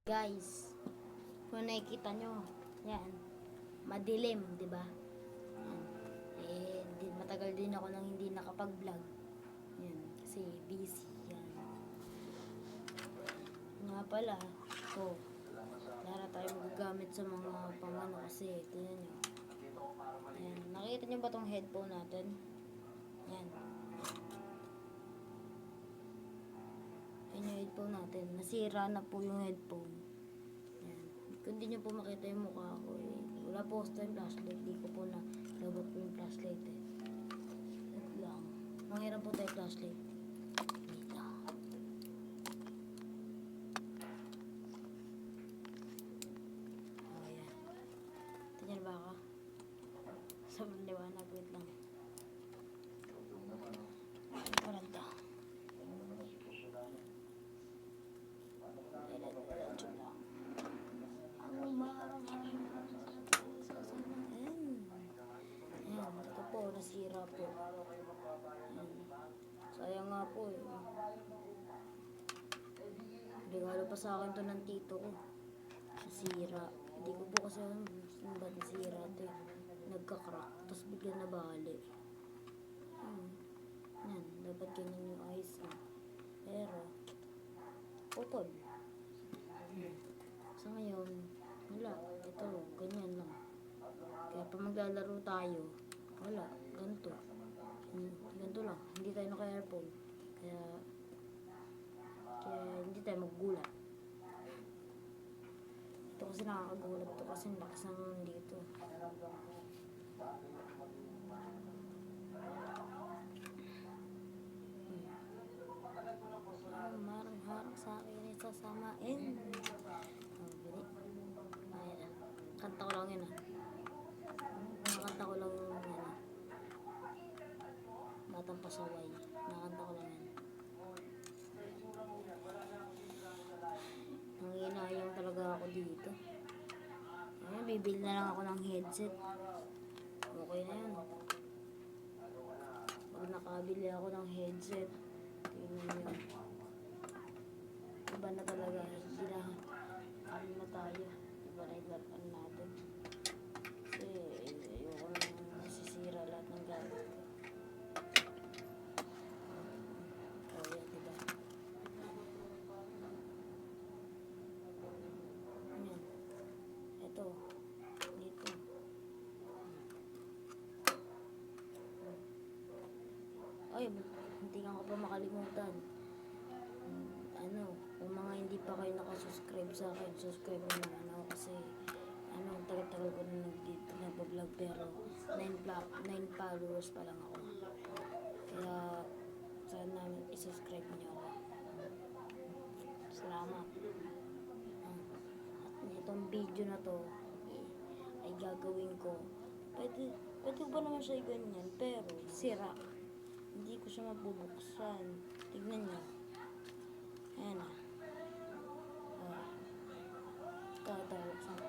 Guys, kung nakikita nyo, yan, madilim, di ba? Matagal din ako nang hindi nakapag-vlog. Yan, kasi busy. Yan. Nga pala, so, lara tayo magagamit sa mga pangano kasi, tingnan nyo. Yan, nakikita nyo ba tong headphone natin? Yan. Yan yung headphone natin. Nasira na po yung headphone. Yan. Kung di nyo po makita yung mukha ko, wala po ako tayong flashlight. Di ko po na labot po yung flashlight eh. Ito lang. Manghiram po tayo flashlight. Dito. Oh, yan. Tingnan ba ako? Sobrang liwanag. Wait lang. Parang to. Nasira po. Sayang nga po eh. Regalo pa sa akin to ng tito ko. Nasira. Hindi ko po kasi alam kung ba't nasira ito eh. Nagka-crack. Tapos bigla nabali. Yan. Dapat ganyan yung ayos mo. Pero, putol. Sa ngayon, wala. Ito, ganyan lang. Kaya pa maglalaro tayo, wala. Ganito. Ganito lang. Hindi tayo naka-earphone. Kaya hindi tayo maggulat. Ito kasi nakakagulat to kasi lakas ng dito. Marang-harang sa akin ay sasamain. Ayan. Kanta ko lang yun ah. Nakanta ko lang yung Batang Pasaway. Nakanta ko lang yan. Nanginayang talaga ako dito. Ayan, bibili na lang ako ng headset. Okay na yun. Pag nakabili ako ng headset, tingnan nyo. Iba na talaga. Hindi na. Ano na tayo. Iba na ilapan natin. Kasi ayoko na nasisira lahat ng gamit ko. Dito. Ay, hindi ka pa makalimutan. Kung mga hindi pa kayo nakasubscribe sa akin, subscribe naman ako kasi tagal-tagal ko na nag-vlog pero 9 followers pa lang ako. Kaya sana i-subscribe niyo ako. Salamat. At itong video na to ay gagawin ko. Pwede ba naman siya ganyan? Pero sira. Hindi ko siya mabubuksan. Tignan nyo. Ayan ah. Tatawaksan ko.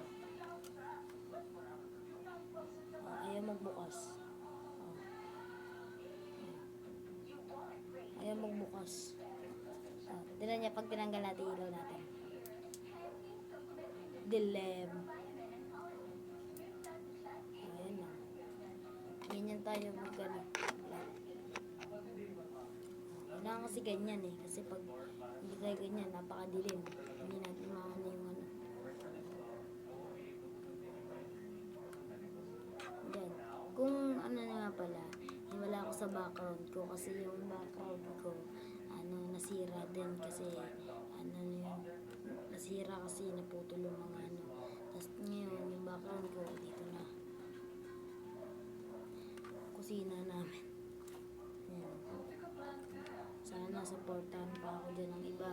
Ayaw magbukas. Ayaw magbukas. Tignan niya pag tinanggal natin ilaw natin. Dilim. Ayan na. Ganyan tayo magkano. Kailangan kasi ganyan eh. Kasi pag hindi tayo ganyan, napakadilim. Hindi natin makakana yung ano. Yan. Kung ano nga pala, wala ako sa background ko kasi yung background ko nasira din kasi nasira kasi naputol yung mga tapos ngayon yung background ko dito na kusina namin. Yan. Sana supportahan pa ako dyan ng iba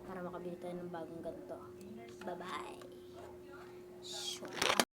para makabili tayo ng bagong ganito. Bye bye.